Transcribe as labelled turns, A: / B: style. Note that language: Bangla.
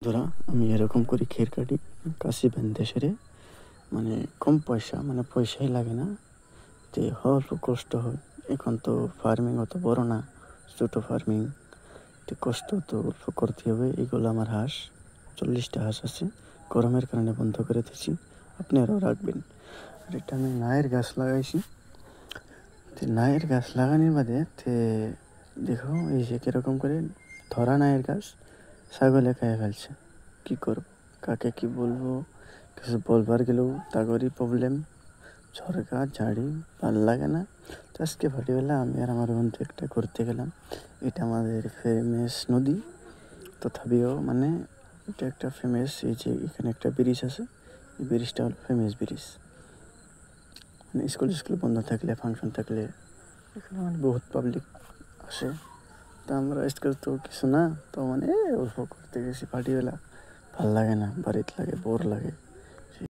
A: ধরা আমি এরকম করি ক্ষীর কাটি কাশি বেঁধে সেরে মানে কম পয়সা মানে পয়সাই লাগে না তে অল্প কষ্ট হয়। এখন তো ফার্মিং অত বড় না, ছোটো ফার্মিং, তো কষ্ট তো অল্প করতে হবে। এগুলো আমার হাঁস 40টা হাঁস আছে, গরমের কারণে বন্ধ করে দিয়েছি, আপনারাও রাখবেন। আর এটা আমি নায়ের গাছ লাগাইছি, তো নায়ের গাছ লাগানোর বাদে তে দেখো এই যে কীরকম করে ধরা নায়ের গাছ ছাগলে খেয়ে ফেলছে। কী করব, কাকে কি বলবো, কিছু বলবার গেলেও তাগরই প্রবলেম, ঝরকা ঝাড়ি ভাল লাগে না। তো আজকে ভাটিবেলা আমি আর আমার বন্ধু একটা ঘুরতে গেলাম। এটা আমাদের ফেমাস নদী, তথাপিও মানে এটা একটা ফেমাস, এই যে এখানে একটা ব্রিজ আছে, এই ব্রিজটা হলো ফেমাস ব্রিজ। মানে স্কুল বন্ধ থাকলে, ফাংশন থাকলে এখানে মানে বহুত পাবলিক আসে। তা আমরা স্কুল তো কিছু না, তো মানে অল্প করতে গেছি ভাটিবেলা, ভাল লাগে না, বাড়িতে লাগে, বোর লাগে।